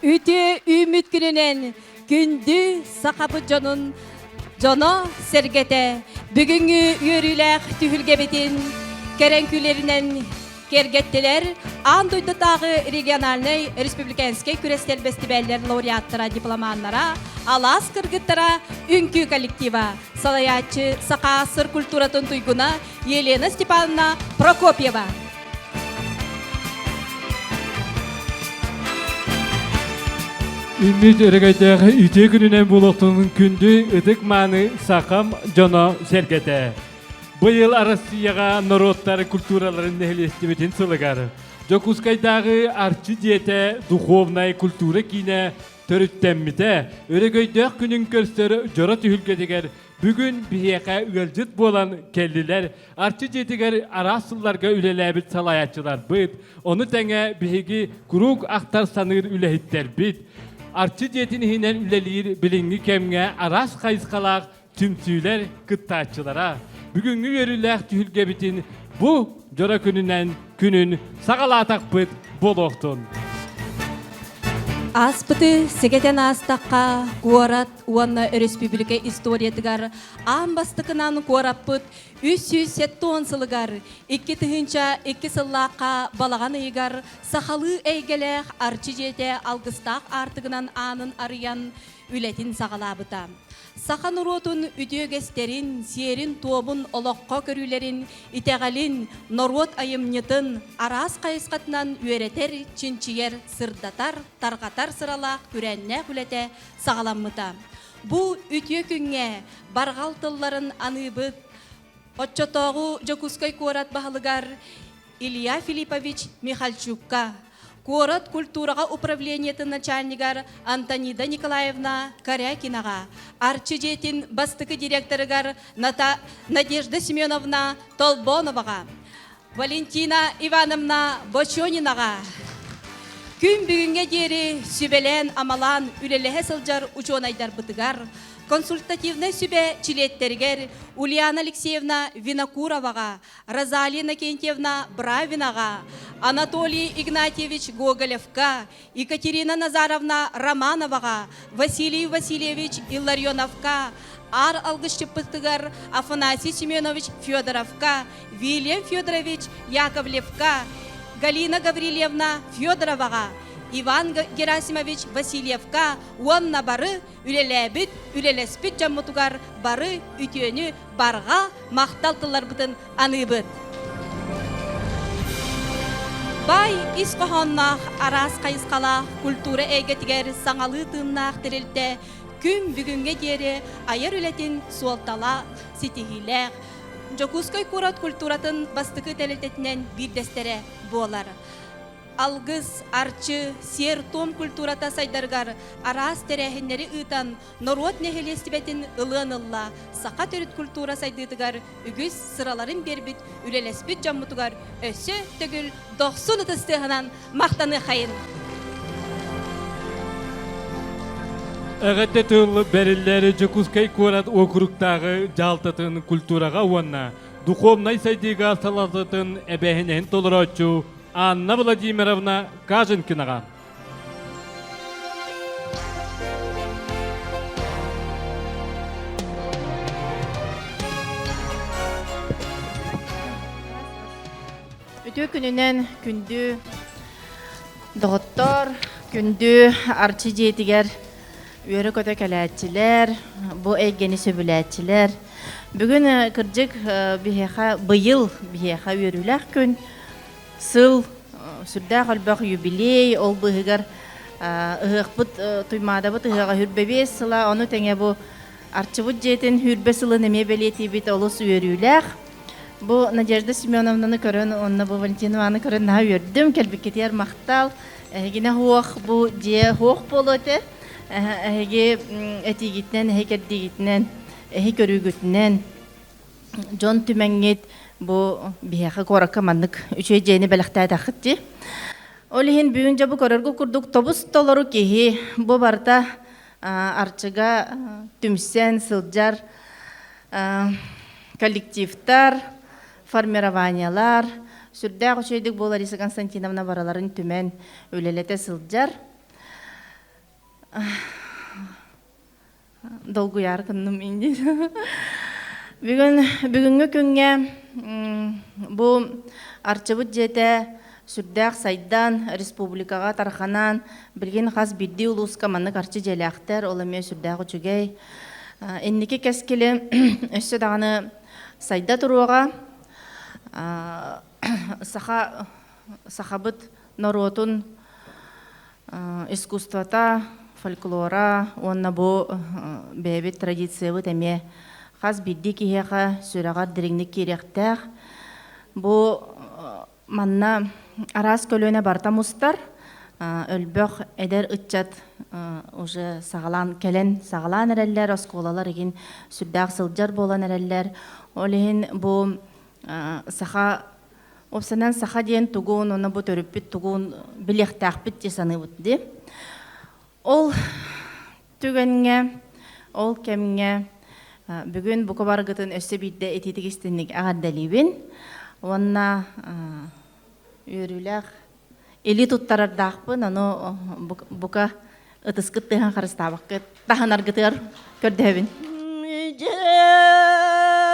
үте үміт күнінен күнді сақапы жоно сергете бүгінгі үйіріләқ түхілгебетін керенкүлерінен кергеттелер андойды тағы региональный республиканский күрестер фестивальдер лауреаттара дипломаннара алас кыргыттара үнкү коллектива салаячы сақасыр культуратын туйгуна Елена Степановна Прокопьева. Үміт өрігайдағы үте күнінен болуқтың күнді үдік маны сақам жоно сергете. Бұйыл Россияға народтары культураларын нәхелестіметін сылығары. Жокускайдағы арчы диете духовная культура кейіне төріттенміте. Өрігайдақ күнін көрстері жора түйілгедегер бүгін бейеқа үлжіт болан келділер. Арчы диетегер арасылларға үлеләбіт салаячылар бұд. Оны тәңе бейеге күрук ақтар саныр үләхіттер бұд. Арчы диетini hinen üleliyir bilingi kemge aras kayıskalak tümsüler kıttaççılara. Bugünkü görüller tühülgebitin bu jora günün sağalatak bıt boloktun. Аспыты сегетен астаққа куарат уанна республика историятыгар амбастықынан куараппыт 370 сылыгар 2 тыгынча 2 сыллаққа балаған ыйгар сахалы әйгелек арчы жете алгыстақ артығынан анын арыян үлетін сағалабыта. Сахан уротун үтөгестерин, сиерин тобун олоққа көрүлерин, итегалин, норот айымнетін, арас қайысқатынан үйретер, чинчиер, сырдатар, тарғатар сыралақ күрәнне хүлете сағаламмыта. Бу үтө күнге барғалтылларын аныбыт, отчотоғу Жокускай Куорат бағылыгар Илья Филиппович Михальчукка, Куорат культураға управлениетін начальнигар Антонида Николаевна Корякинаға, арчы жетін бастықы директорыгар Надежда Семеновна Толбоноваға, Валентина Ивановна Бочонинаға, күн бүгінге дері сүбелен амалан үлелеге сылжар учонайдар бұтыгар, консультативный сүбе чилеттергер Ульяна Алексеевна Винокуроваға, Розалина Кентьевна Бравинаға, Анатолий Игнатьевич Гоголевка, Екатерина Назаровна Романоваға, Василий Васильевич Илларионовка, ар алгышчыппытыгар Афанасий Семенович Федоровка, Вильям Федорович Яковлевка, Галина Гаврилевна Федороваға, Иван Герасимович Васильевка, уанна бары үлеләбіт, үлелеспіт жаммутугар бары үтені барға мақталтылар бұтын аныбыт. Бай исқоғаннақ арас қайысқала культура әйгетігер саңалы тымнақ тірілді күн бүгінге дері айыр үлетін суалтала сетігілер. Жокускай Куорат культуратын бастықы тәлілтетінен бірдестере болар. Алгыз, арчы, сер, том культурата сайдаргар, арас терехиннери ытан, норот нехелестибетін ылын-ылла, сақа төріт культура сайдыдыгар, үгіз сыраларын бербіт, үлелеспіт жаммутугар, өсі төгіл 90 ұтыстығынан мақтаны қайын. Әғетті тұлы бәрілері Жокускай Куорат округтағы жалтатын культураға уанна, духовнай сайдыға салататын әбәхінен толырачу Анна Владимировна Каженкинаға. Өтө күнінен күнді доғыттар, күнді арчы жетігер өрі көті кәләтчілер, бұ әйгені сөбіләтчілер. Бүгін кірджік бұйыл бігеға өріләк күн, сыл сүрдә қалбақ юбилей, ол бұғығар ұғықпыт тұймада бұт ұғыға хүрбебес сыла, оны тәңе бұ арчыбыт жетін хүрбе сылы неме белеті біт олыс өріләк. Бұ Надежда Семеновнаны көрін, онына бұ Валентинованы көрін наға өрдім, кәлбекетер мақтал. Әгіне хоқ бұ же хоқ болу өте, әге әтігітінен, әге кәрдігітінен, әге көрігітінен, жон түмәңет, Бу бияха коракка маннык үчөй жени белектәй тахытти. Олихин бүгүн жабы көрөргө курдук тобус толору кеһи бу барта арчыга түмсен сылжар коллективтар, формированиялар, сүрдә көчөйдүк бу Лариса Константиновна бараларын түмен үлелете сылжар. долгуяр кынным инди. Бүгүнгү күнгө бу арчыбыт жете сүрдәк сайдан республикага тарханан билген хас бидди улуска маннык арчы желяхтер ол эме сүрдәк үчүгей. Энники кескеле өссө даганы сайда туруга сахабыт народун искусствота, фольклора, онна бу бэбит традициябы теме хас бидди киһэха сүрагар диригник киректэх. Бу манна арас көлөне барта мустар өлбөх эдер ытчат уже сагалан келен сагалан эреллер осколалар эгин сүрдәк сылжар болан эреллер. Олихин бу саха опсанан саха диен тугун, оны бу төрүппүт тугун билехтахпит те саныбыт ди. Ол түгенге, ол кемге бүгүн бука баргытын өссө бидде этитигистинник агардалибин. Онна үйрүлэх эли туттарардахпын, аны бука ытыскыттыхан харыстабаккы таханаргытыр көрдөбүн. Serdetine. 「 」 「 」 」 」 」 」 」 」 」 」 」 」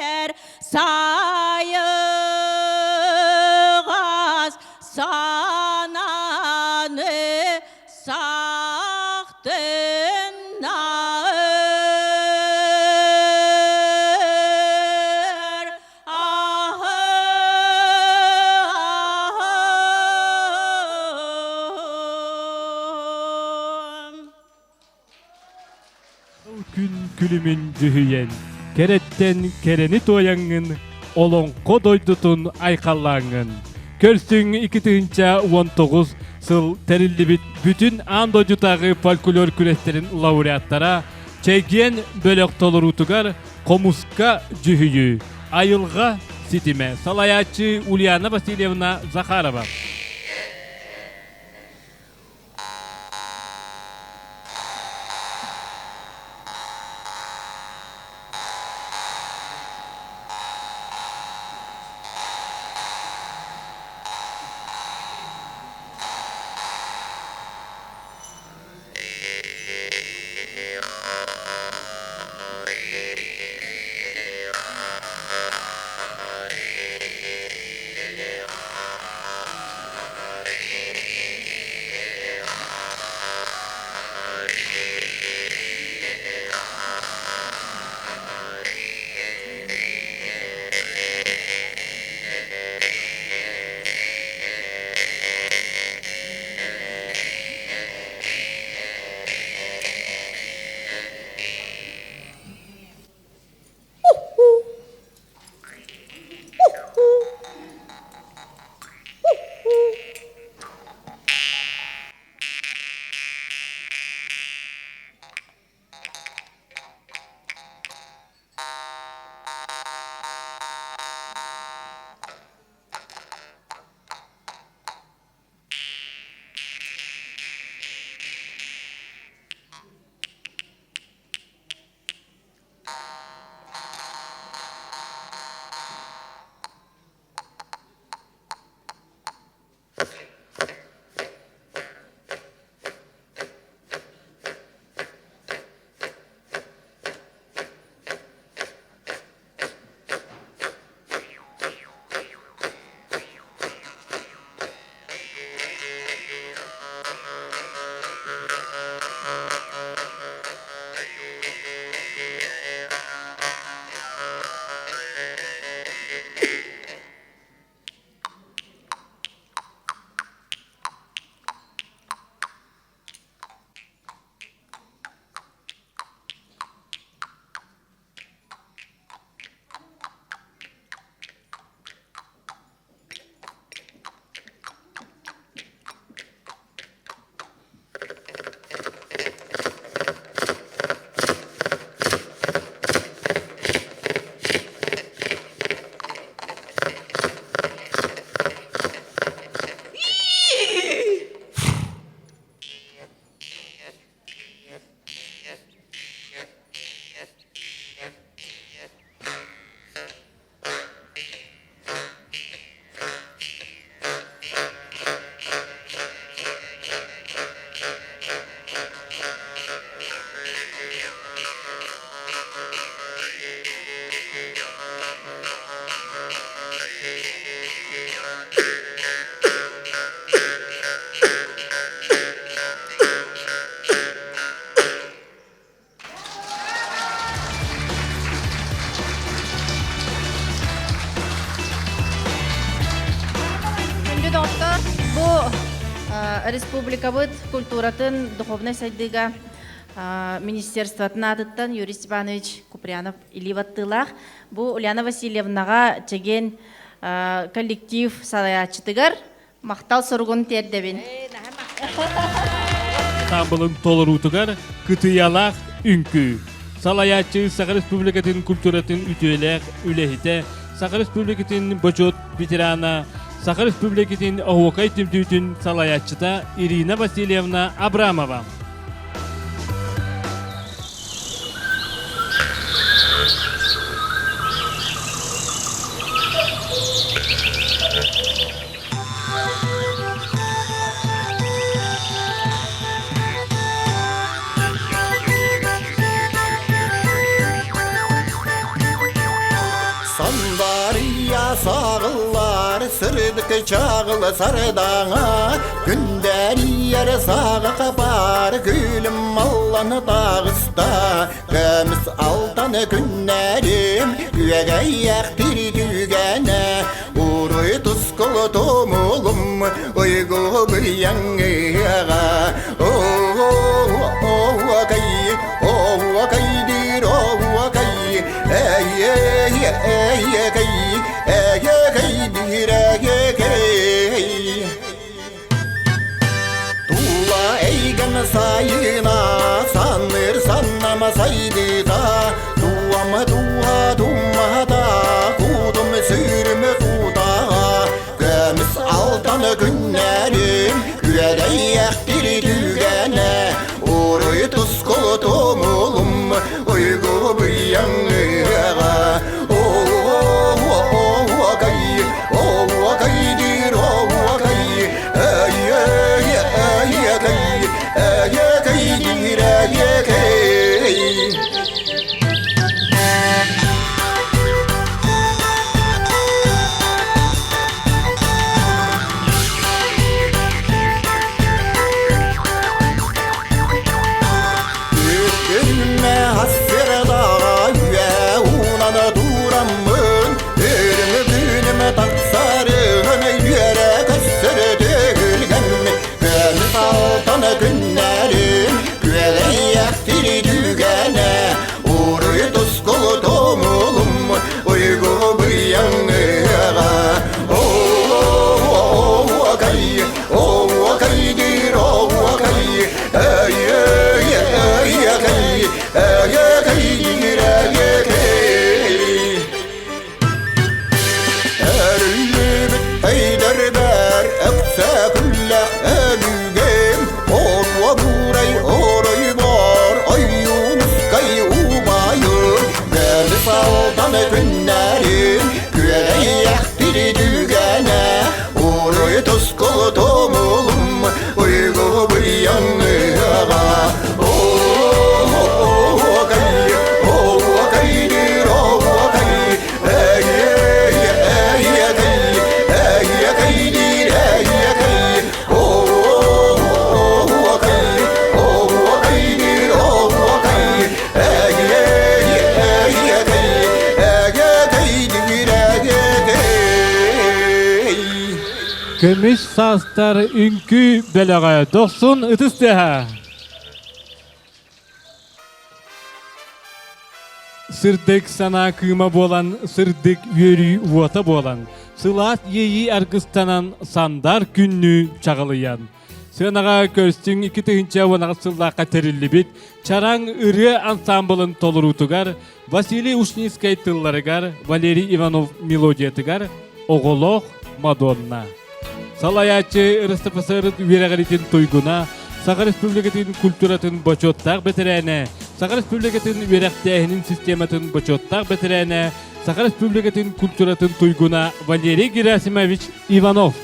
」 」 」 」 」 」 」 」 」 」 」 」 」 」 」 」 」 」 」 」 」сананы сақтынар. Күн күлімін дүхіен, кереттен керені тояңын, олонқо дойдутун айқаллаңын. Көрсүң 2019 сыл тәрілдібіт бүтін андо jutағы фольклор күрестерін лауреаттара чейген бөлік толырутугар комуска жүхүйі, айылға ситиме, салаячы Ульяна Васильевна Захарова. Республикабыт культуратын духовный сайдыга министерствотын атыттан Юрий Степанович Куприянов иливаттылах. Бу Ульяна Васильевнага чеген коллектив салаячытыгар мактал соргун тердебин. Тамбылын толырутугар кытыялах үнкү. Салаячы Саха Республикатын культуратын ütüelek үлехите, Саха Республикатын бочот ветерана, Саха Республикатын Овокай тимтүтін салаячыта Ирина Васильевна Абрамова. Sandarıya sağıllar sırdık çağılı sarıdağa Günder yer sağa kapar gülüm Allah'ını dağısta Gömüs altanı günlerim Güvege yaktir dügene Uruy tuskulu tomulum Uygu bıyanığa Vakay vakaydir vakay Ey ey ey kay Ey kaydir ey kay Tuğla eygen sayına sanır sannamasaydı da Duama duha dumma da kudum sürme kuda Gömüs altanı günlerim Güvede yaktir dügene Uruy tuskulu tomulum Uygu bıyanığa Vakay vakaydir vakay Ey ey ey kay Ey kaydir ey kay Üstüne hasırda yüve unanı duramın Ürümü günümü taksarın yüre gösterdülgen Gömüs altanı günlerim güvele yaktir dügene Uruy tuskulu tomulum uygu bıyanığa Vakay vakaydir vakay Ey ey ey kay Ey kaydir ey kay Erlü beyder ber Ökse külle ölügem Orva buray oray var Ay Yunus kay umayım Gömüs altanı günlerim Güvele yaktir dügene Uruy tuskulu tomulum Uygu bıyanığa Vakay vakaydir vakay Ey ey ey kay Ey kaydir ey kay Vakay vakaydir vakay Ey ey ey kay Ey kaydir ey kay Kömüş sazlar ünkü belaga doksun ıtıs deha. Sırdık sana kıyma bolan, sırdık yörü uvata bolan. Sılat yeyi argıstanan sandar günlü çağılıyan. Sınağa görsün iki tığınca onağa sıllaqa terilli bit. Çarang ırı ansamblın tolurutugar. Vasily Ушницкай tıllarıgar. Valeri Ivanov melodiyatıgar. Oğoloq Madonna. Salayatçı РСФСР верағалитин туйгуна, Саха Республикатын культуратын бочоттақ бетерәне, Саха Республикатын верақтәһинин систематын бочоттақ бетерәне, Саха Республикатын культуратын туйгуна Валерий Герасимович Иванов.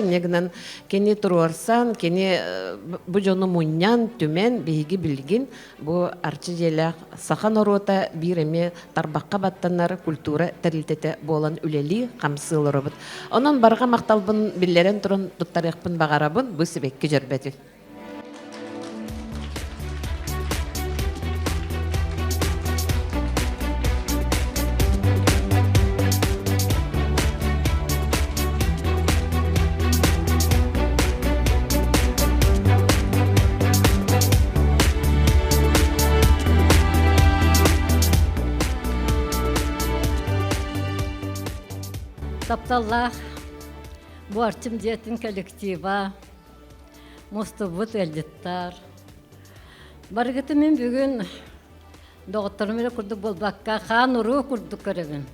негнен кени туруарсан, кени бу жону муннян түмен биги билгин бу арчы желе сахан орота биреме тарбакка баттанар культура терилтете болан үлели камсылырыбыт. Онон барга макталбын биллерен турун туттарыкпын багарабын бу себекке жербети. Тапталлах, bu арчым диетин коллектива, мустубут элдиттар. Баргыты мен бүгін доғыттарым еле күрдік болбаққа, хан ұру күрдік көребін.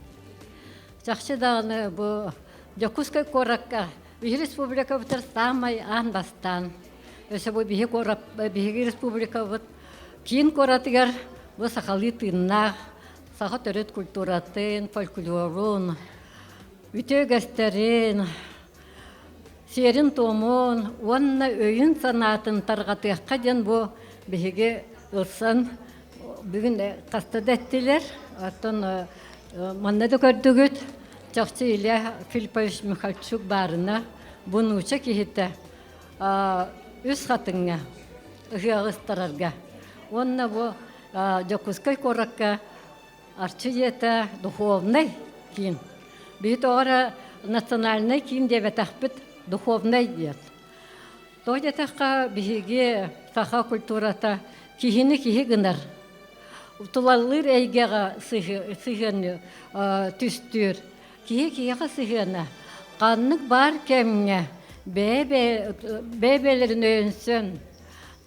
Жақшы дағыны бұл Жокускай коракка, бихи республика бұтыр самай ан бастан. Өсі бұл бихи республика бұт кейін коратығар бұл сақалы тыыннақ, сақа төрет культуратын, фольклорун, үте гастерин, серин томун, онна өйін санатын тарғатыққа ден бұл бігеге ұрсан бүгін қастады әттілер. Артын маннады көрдігіт, жақсы иле Филиппович Михальчук барына бұны ұча кейті үз қатыңа, ұғығыстарарға. Онна бұл Жокускай коракка арчы еті духовный кейін. Бейт оғара национальный кейін деп әтәқпіт духовный дед. Той детаққа бейге саха культурата кейіні гынар. Тулалыр әйгеға сығын түстір. Кейеға сығына. Қаннық бар кәміне бәбелерін өйінсін,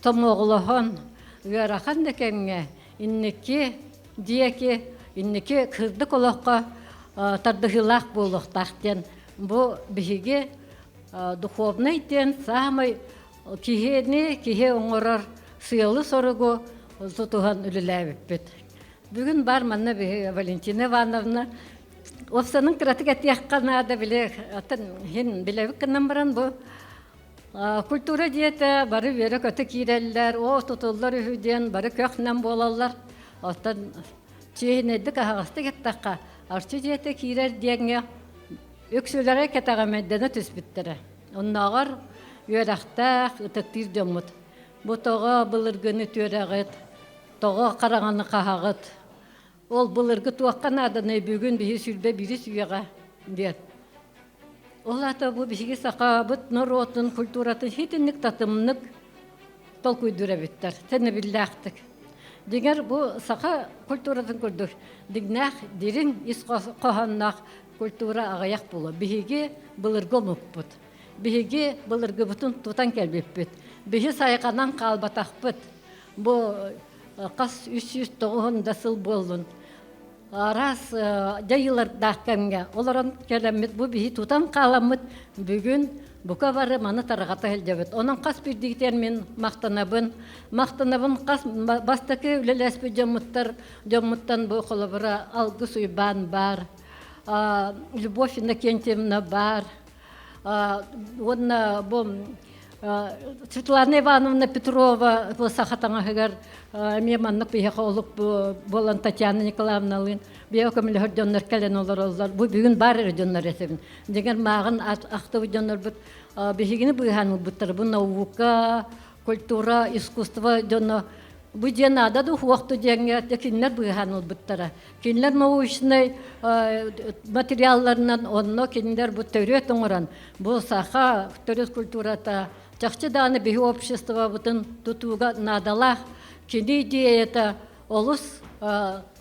томоғылығын, үйарақан да кәміне, иннеке, диеке, иннеке кырдық олыққа тардығылақ болықтақтен. Бұл бігі духовный ден самай кейе оңырар сыйлы сорығы тұтуған үліләбіппет. Бүгін бар манна бігі Валентина Ивановна Офсаның кратык әтияққана да біле, хен біләвік кіннен баран бұл. Культура диеті бары бері көті кейрелілер, о тұтылдар үйден бары көқнен болалар. Оттан чейін әдік ағасты кеттаққа. Арчы диеті кейрел дегенге өксілері кетаға мәддені түспіттірі. Оннағар үйерақтақ ұтықтыр дөміт. Бұл тоға бұлыргыны түрәғыт, тоға қарағаны қағағыт. Ол бұлырғы туаққан адыны бүгін бігі сүрбе бірі сүйеға дед. Ол ата бұл бігі сақа бұт нұр отын, культуратын хетінік татымынық тол көйдірі біттір. Тәні білі ақтық. Дегер бұл сақа культуратын көрдік. Дегнақ дерін ес қоғаннақ культура ағаяқ болу. Бігі бұлырғы мұп бұт. Бігі бұлырғы бұтын тұтан кәлбеп бұт. Бігі сайқанан қалбатақ бұт. Бұл қас 309 сыл болын. Арас жайылар даққанға. Оларан кәлемет бұл бігі тұтан қаламыт бүгін бұқа бары маны тарағата әлдебет. Оның қас бірдігітер мен мақтанабын. Мақтанабын қас бастықы үлеләспі жомыттан бұл қолыбыра алғы сұйбан бар. Любовь Иннокентьевна бар. Онна бұл Светлана Ивановна Петрова бұл сақатаңағығар меманнық бейеқа олық болан Татьяна Николаевналың бейеқа мүлі жонлар кәлен олар олар. Бұл бүгін бар жонлар есебін. Деген мағын ақтығы жонлар бұд бейгені бұйғаны бұттар. Бұл наука, культура, искусство жонлар. Бұл ден адады уақты дегенге кенлер бұйғаны бұттара. Кенлер научный материалларынан онно кенлер бұл төрет оңыран. Бұл сақа төрет культурата жақшы даны бейі общество бұтын тұтуға надалақ. Кені диета олыс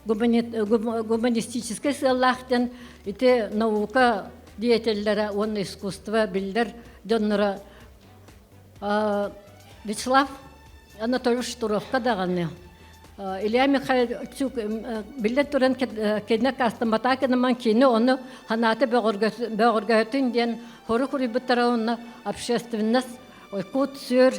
гуманистический сыллақтен ите наука диетеллері, оны искусство білдер жонлары. Вячеслав Анатольевич Туровка дағаны. Илья Михайлович білдер тұрын кені кастамата кеніман кені оны ханаты бәғыргәтін ден хоры құры бұттара оны общественность, кут сүр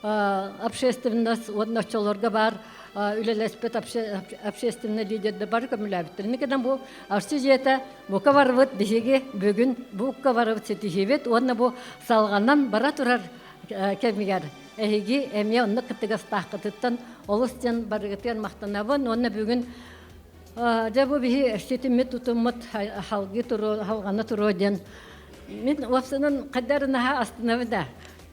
общественность одночоларға бар. үлелеспет общественный лидерді бар көміләбіттір. Некеден бұл арчы жета бұқа барывыт бігеге бүгін бұқа барывыт сетихебет, онна бұл салғаннан бара тұрар кәмігер. Әйге әме онны қыттығас таққытыттан олыстен барығытын мақтанабын, онна бүгін Жабу бихи эштетимет тутуммат халганы туру ден. Мен уапсынан қадары наха астынавыда.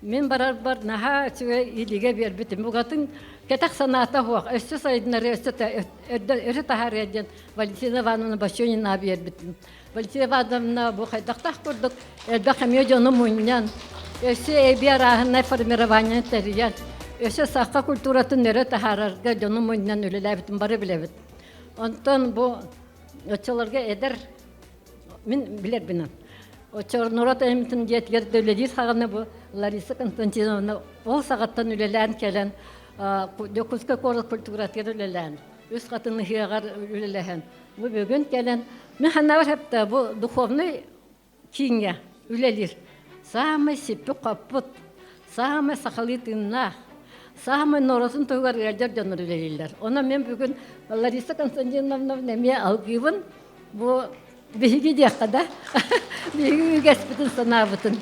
Мен бар наха чуе илиге бербетим. Бугатын кетак саната хуак. Өсті сайдынары өсті тахар еден. Валентина Ивановна Башонина бербетим. Валентина Ивановна бу қайдақтақ көрдік. Әлбі қамия жоны мұньян. Өсті әйбі арағынай формирование тәриян. Өсті саққа культуратын өрі тахарарға жоны мұньян өлеләбетім бары білебет. Онтон бу очолорга эдер мен билер бинен. Очор Нурат Эмитин жетгер дөйледис хаганы бу Лариса Константиновна ол сагаттан үлелән келен Докуска корл культуратер үлелән. Үз катыны хыягар үлеләһен. Бу бүгүн келен мен ханавар хепта бу духовный кингә үлелир. Самый сиппи каппут, самый сахалитынна. Самый норосын тугар гәрдер жаныр үлелилер. Она мен бүгін Лариса Константиновна неме алгыбын, бу биги дияқада, биги гәспетін санабытын.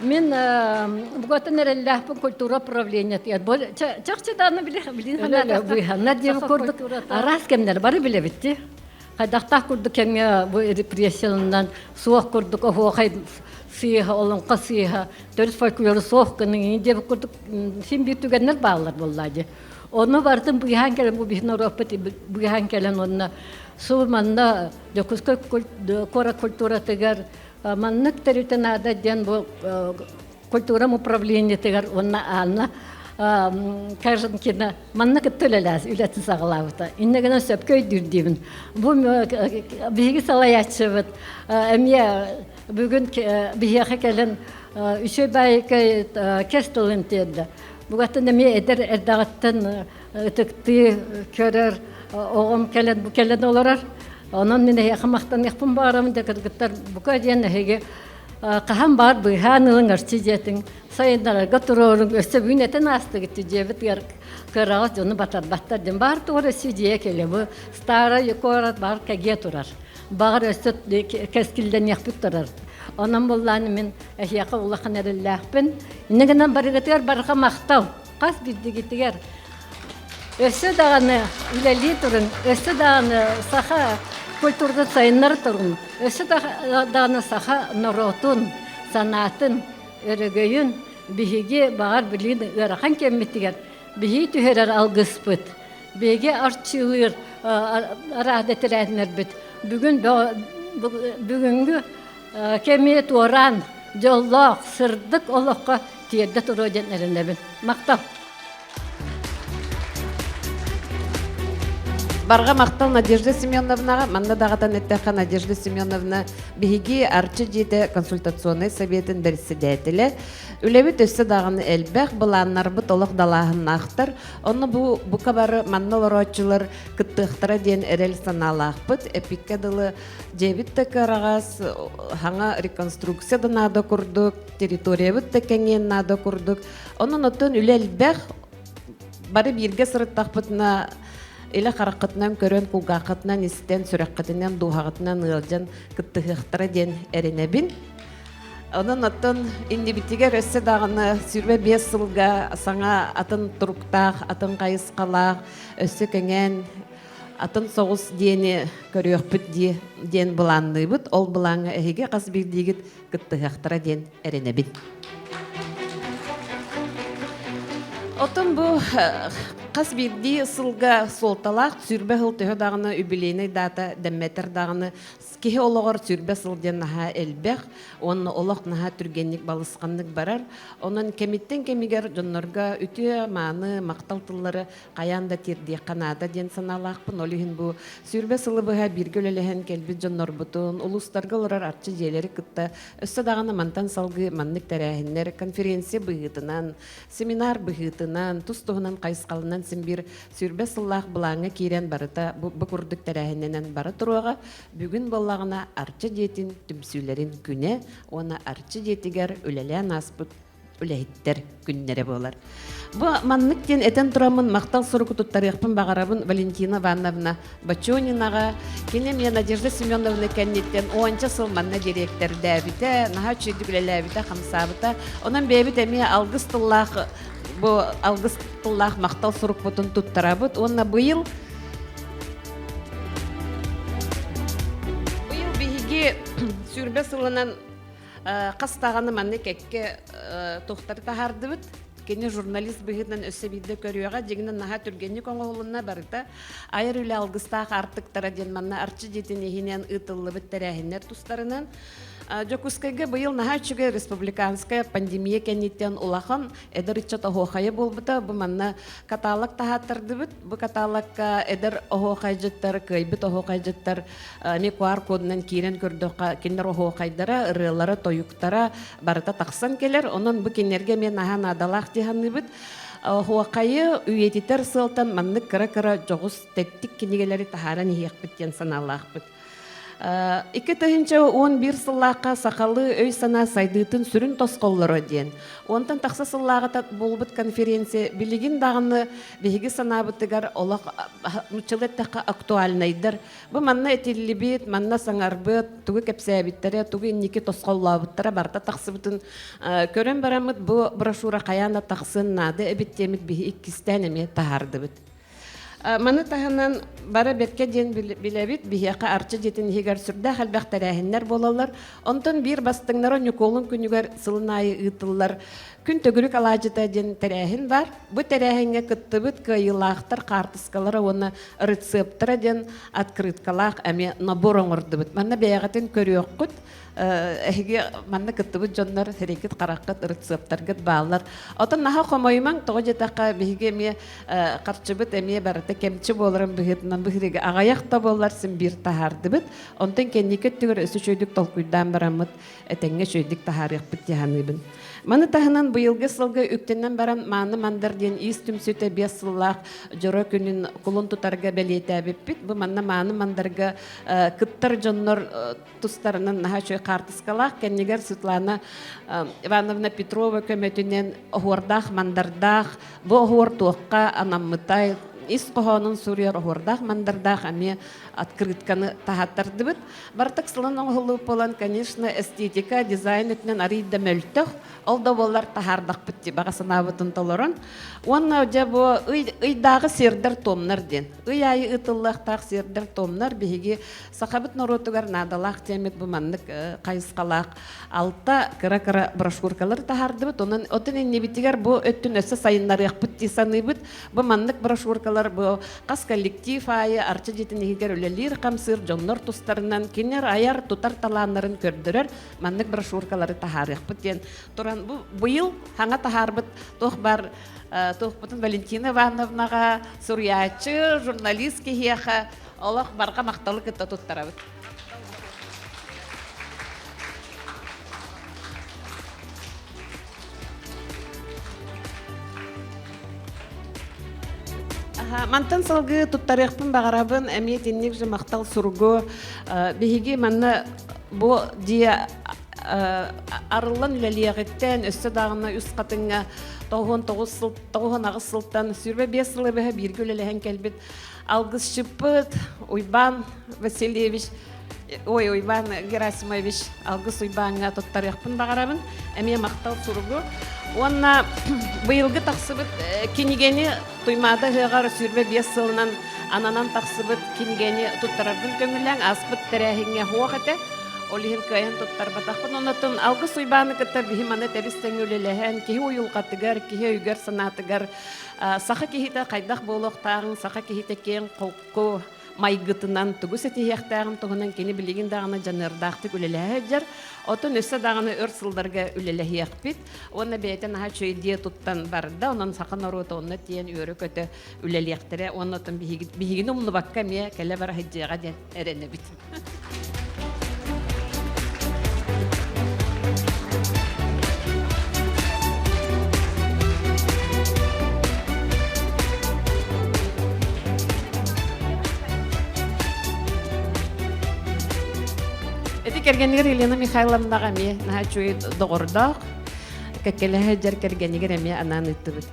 Мен бұғатын әрелләхпін культура правления тияд. Чақчыданы білін ханада бұйханна дейіп көрдік. Арас кемдер бары біле бітті. Қайдақтақ көрдік кеме бұ репрессиялынан суақ көрдік, оғай сыйха, олынқа сыйха, төріс фольклоры соққының деп көрдік, сен бір түгенлер бағылар болады. Оны бардым бұйхан келен, бұл бігін Европаты бұйхан келен, онына су манна Докуска кора культура тегер, маннық тәрітен ада ден бұл культурам управление тегер, онына ана, кажын кені маннық төлеләз, үләтін сағылауыта. Иннегінен сөпкөй дүрдеймін. Бұл бігі салаятшы бұд, әме бүгін бігеға келін үші байықы кестілін теді. Бұғаттын әме әдір әрдағаттын үтікті көрір, оғым келін, бұл келін оларар. Онын мен әйқымақтан еқпін бағарамын да кіргіттар бұқа дейін әйге қаған бар бұйханылың арчы жетін. Сайындарарға тұрорың өсі бүгін әтін асты кетті жебіт көрағыз жоны батар ден. Бар тұғыр өсі жие келі бұл стара юқорат бар кәге тұрар. Бағыр өсі кәскілден еқпіт тұрар. Онын болланы мен әйеқі ұлақын әрілләқпін. Инегінен барығытығар барға мақтау. Қас бірді кетігер. Өсі дағаны үләлі тұрын, өсі дағаны сақа культурды сайынлар тұрын, өсі дағаны сақа нұротын, санатын, өрігейін, біхеге бағар білейін өріған кемметтігер, біхей түхерер алғыспыт, біхеге арчылыр, арадетір әдінер біт. Бүгінгі кемет оран, жоллақ, сырдық олыққа тиерді тұру денеріне бін. Мақтал. Барға мақтал Надежда Семеновнаға, манда дағатан әттәққа Надежда Семеновна бігі арчы жеті консультационный советін бірсідәтілі. Үләбіт өсі дағаны әлбәқ бұланнар бұт олық далағын ақтар. Оны бұқа бары маннал орочылар күттіқтіра ден әрел саналақ бұт. Әпікке дылы жебіт тәкі арағас, хаңа реконструкция нада күрдік, территория бұт тәкәнген нада күрдік. Оның өттін үлі әлбәқ бары бірге сұрыттақ бұтына Иле қарақытынан көрен кулгақытынан істен сүрәққытынан дуғағытынан ұлжан күттіғықтыра ден әрінәбін. Оның атын инди бітігер өсі дағыны сүрбе 5 сылға саңа атын тұрықтақ, атын қайысқалақ, өсі кәнген атын соғыс дені көріөкпіт ден бұланды бұд. Ол бұлаңы әйге қас бірдегіт күттіғықтыра ден әрінәбін. Отын бұл қас бірді ысылға солталақ сүрбе ғыл түхі дағыны үбілейні дата дәмметер дағыны кеге олығыр сүрбе сылден наға әлбәқ, оны олық наға түргенник балысқанлық барар. Оның кеметтен кемегер жонларға үті маны мақталтылары қаянда терде қанада ден саналақпын. Олығын бұл сүрбе сылы бұға бірге өлелеген келбі жонлар бұтын, ұлыстарға олар арчы желері күтті. Өсті дағыны мантан салғы маннық тәрәхінлер, конференция бұғытынан, семинар бұғытынан, тұстығынан қайысқалынан сен бір сүрбе сыллақ бұлаңы кейрен барыта бұқұрдық тәрәхіннен бары тұруға бүгін болағына арчы детін түмсүлерін күне, оны арчы детігер өлелен аспыт үлэһиттер күннере болар. Бу маннык тен этен турамын мактал сургу туттарыппын багарабын Валентина Ивановна Бачонинага, кине мен Надежда Семеновна кеннеттен 10 сыл манна директорда бите, наха чөйдүглеле бите хамсабыта. Онан бебит эми алгыстыллах бу алгыстыллах мактал сургу бутун туттарабыт. Онна быйыл биһиги сүрбе сылынан кастаганы манны кекке тохтар тахардыбыт. Кені журналист бұғыдынан өсі бейді көріуға дегінен наға түргені коңғолына барыта айыр үлі алғыстақ артықтара ден манна арчы жетен ехінен ұтылы біттері әхінер тұстарынан. Жокускайға бұйыл наға үшіге республиканская пандемия кәнеттен ұлақан әдір үтчат оғоқайы болбыта. Бұ манна каталог тағаттарды бұд. Бұ каталогқа әдір оғоқай жыттар, көйбіт оғоқай жыттар ме QR кодынан кейрен көрдіға кендер оғоқайдара, ұрылары, тойуқтара барыта тақсан келер. Онын бұ кенерге мен наға надалақ дегенні бұд. Оғоқайы үйететер сылтан манны кыра-кыра жоғыз тәттік кенегелері тахаран ехек біттен саналақ бұд. Ике тыһынча 11 сыллаққа сақалы өй сана сайдыытын сүрін тосқоллары ден. Онтан тақса сыллағы болбыт конференция билигин дағыны беги санабытыгар олақ мұчылеттаққа актуальнайдыр. Бұ манна этиллибит, манна саңарбыт, туғы кепсәбиттері, туғы иннеки тосқоллабыттары барта тақсыбытын көрен барамыт бұ брошура қаяна тақсын нады әбіттеміт беги иккістен әме тахарды бұд. Маны таханан бара бекке ден билебит бияка арчы жетин хигер сүрдә хәлбәхтәрәһеннәр болалар. Онтан бир бастыңнары нюколын күнүгәр сылынайы ытыллар. Күн төгүрүк алажыта ден тәрәһен бар. Бу тәрәһенгә кыттыбыт кыйлахтар картыскалары оны рецепттара ден открыткалах әме набор оңырдыбыт. Манна бәягатын көрөккүт. Эһиге манна кыттыбыт жоннар хәрәкәт караккат рецепттаргыт баалар. Отан наха хомойман тогыжатака биге ме карчыбыт әме барыта кемчи боларым бигетнан бигеге агаяқта болар син бир тахардыбыт. Онтан кенникет түгөр өсү чөйдүк толкуйдан барамыт этеңге чөйдүк тахарык бит яһаныбын. Маны тахынан быйылгы сылгы үктеннен баран маны мандар ден истүм сөтө 5 сыллак жора күнүн кулун тутарга белете биппит. Бу манна маны мандарга кыттар жоннор тустарынан наха чөй картыскалак кеннигер Светлана Ивановна Петрова көмөтүнен оордах мандардах бу оор туокка анаммытай Исқоғанын Сурьяр оғырдақ мандардақ әме открытканы тахаттардыбыт. Бартық сылын оғылы болан, конечно, эстетика, дизайн өтінен арыйда мөлтіқ. Ол да болар тахардақ бітті бағасына бұтын толырын. Онна өде бұл ұйдағы сердер томнар ден. Ұй айы ұтыллақтақ сердер томнар бігеге сақабыт нұротығар надалақ темет бұл маннық қайысқалақ. Алта кыра-кыра брошуркалар тахардыбыт. Onun otun небитігер бұл өттін өсі сайынлары яқпытти саныбыт. Бұл маннық брошуркалар бұл қас коллектив айы арчы жетінігер өлелер қамсыр жоннор тұстарынан кенер аяр тұтар таланарын көрдірер. Маннық брошуркалары тахар яқпыт. Туран бұйыл хаңа тахарбыт тоқ бар тоқпытын Валентина Ивановнаға, сурьячы, журналист кехеха, олақ барға мақталы күтті тұттарабыт. Мантан салғы тұттарықпын бағарабын әмет еннек жы мақтал сұрғы бейге манна бұл дия арылан үләлияғыттен өсті дағына үс қатыңа 9 ағыз сылттан сүрбе 5 сылы бәе бірге үләліген кәлбет алғыз шыпыт Уйбан Васильевич Уйбан Герасимович алғыз Уйбанға тұттарықпын бағарабын әме мақтал сұрғы. Онна бұйылғы тақсыбыт кенегені тұймады ғығар сүрбе 5 сылынан ананан тақсыбыт кенегені тұттарабын көңіләң аспыт тәрәхіңе хуақ әті. Олихин кайын туттар батақпын. Онатын алғы суйбаны кіттар бігіманы тәрістен өлеләхен, кеге ойылқатыгар, кеге үйгер санатыгар, сақы кехеті қайдақ болуқтағын, сақы кехеті кен қолқы майгытынан түгіс әтейяқтағын тұғынан кені білеген дағына жанырдақты өлеләхе жар. Отын өсі дағына өр сылдарға өлеләхе яқпет. Оны бәйтен аға чөйдие тұттан барды. Онын сақын оруыты оны тиен өрі көті өлеләқтірі. Оны отын бігені ұмны баққа мия кәлі бар хеджеға ден әрені біт. Кергенер Елена Михайловнаға ме чөй доғырдақ. кекелеһе жер кергенигер эме анан ыттыбыт.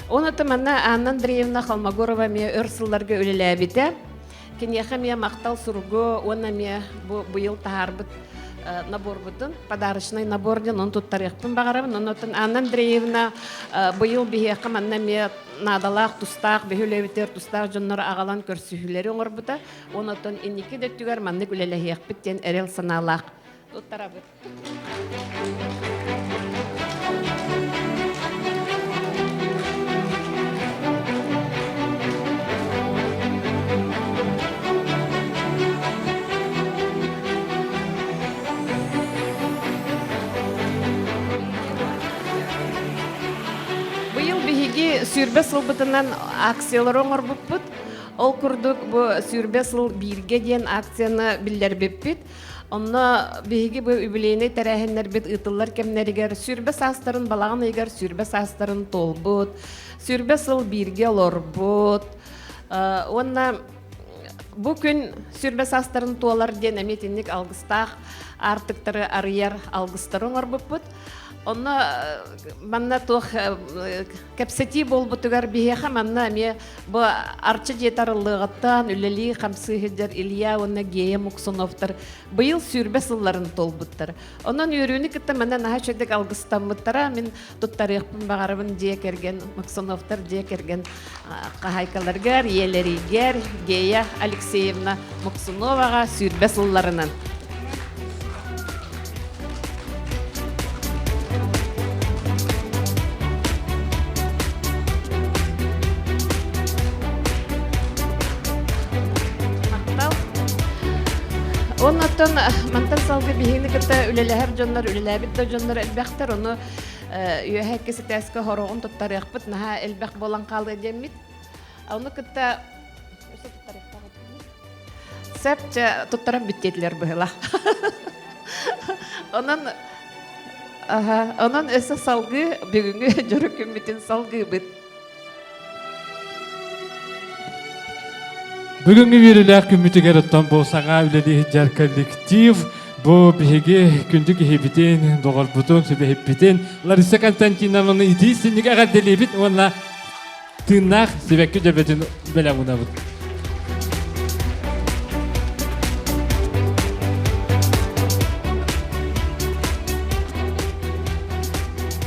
Оны тыманна Анна Андреевна Холмогорова ме өрсылларга үлеләбите. Кинеха ме мактал сурго, оны ме быйыл таарбыт набор бутын, подарочный набор ден он тут тарихпын багарабын. Онотын Анна Андреевна быйыл бихеха манна ме надалах тустак, бехүлебитер тустак жоннор агалан көрсүһүлери оңор бута. Онотын инники де түгәр манны үлеләһиях биттен эрел саналак. Тут тарабыт. Быйыл биһиги сүрбе сылбытынан акциялар оңор буппут. Ол курдук бу сүрбе сыл бирге диен акцияны биллербеппит. Онна биһиги бу юбилейный тәрәһеннәр бит ытыллар кемнәригер сүрбе састарын балагын егер сүрбе састарын толбут. Сүрбе сыл бирге лорбут. Онна бу күн сүрбе састарын туалар диен әметинник алгыстак артыктары арыяр алгыстары оңор буппут. Онна манна тох кепсети болбутугар биһеха манна ме бу арчы жетарылыгыттан үлели хамсыһыдер Илья онна Гея Муксуновтар быйыл сүрбе сылларын толбуттар. Онан үйрүнү китте манна наха чөдек алгыстаммыттара мен туттарыхпын багарыбын дие керген Муксуновтар дие керген кахайкаларгар иелеригер Гея Алексеевна Муксуновага сүрбе сылларынан. Оннан мантан салгы бихини кытта үлеләһәр жоннар үлеләбит да жоннар элбәхтер оны үйәһә кесе тәскә хорогын тоттарыхпыт наһа элбәх болан калды демит. Аны кытта сәпчә тоттарам биттетләр быһыла. Онан эсэ салгы бүгүнгү жөрөкүм битен салгы бит. Бүгүнкү бирилер күмүтүгер оттон болсаңа үлели жар коллектив бу биһиги күндүк хибитин догор бутун себехипитин Лариса Константиновна идисинник агаделибит онна тыннах себекке жебетин беламунабыт.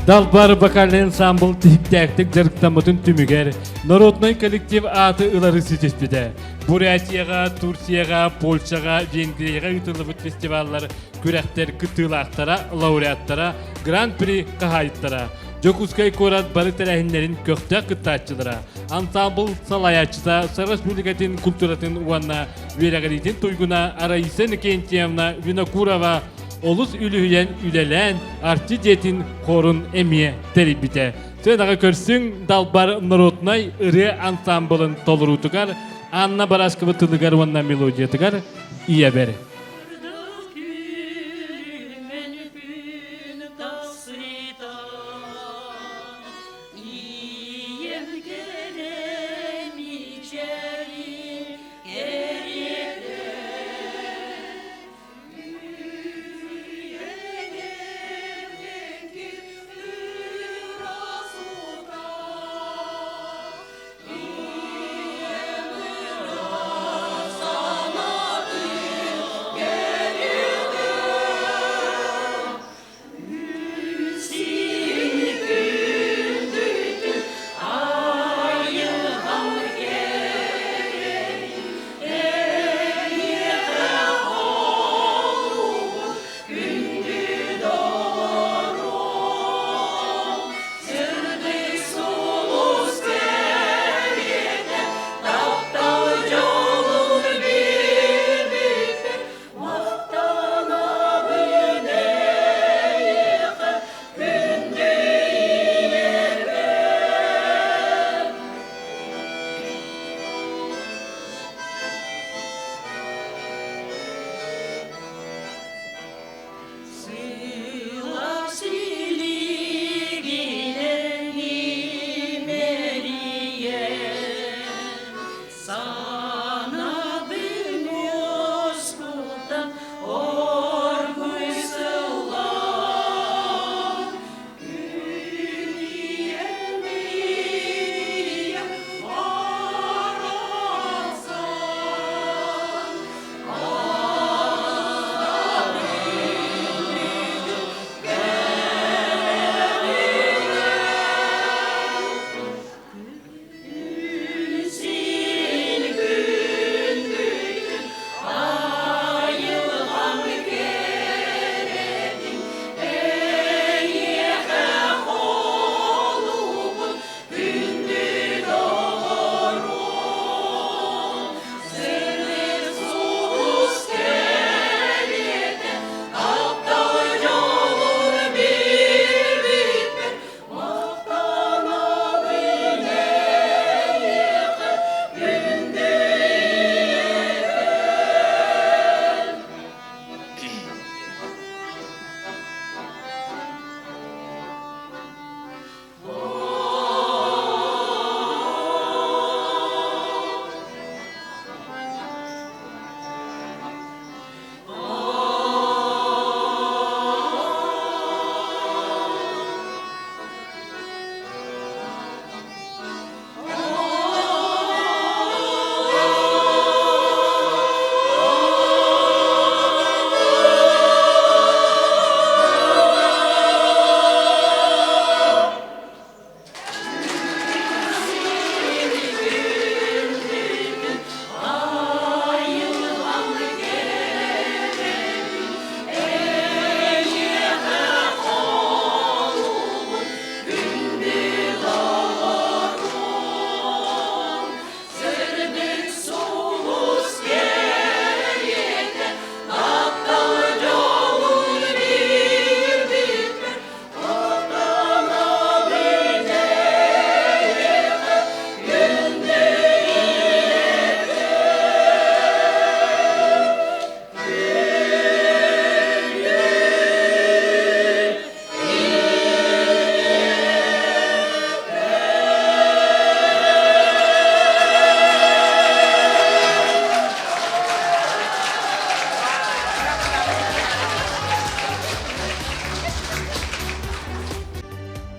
Далбар вокальный ансамбл типтәктик жарыктамытын түмүгер народный коллектив аты ылары ситеспиде. Бурятияга, Турцияга, Польшага, Венгрияга үтілібіт фестиваллар күрәктер кытылақтара, лауреаттара, гран-при кахайттара. Жокускай корат бары тәрәхінлерін көкті кыттатчылара. Ансамбл салаячыса Сарас Республикатын культуратын уанна верағаритин тойгуна Араиса Никентьевна Винокурова олус үлühüyen үлелән артидетин хорун эмие терибите. Сенаға көрсүң Далбар народной ыры ансамблын толырутугар Анна Барашкова тылыгар ванна мелодиятыгар ия бери.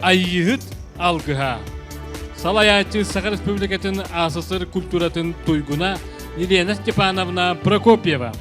айыгыт алгыха. Салаячы Саха Республикатын асысыр культуратын туйгуна Елена Степановна Прокопьева.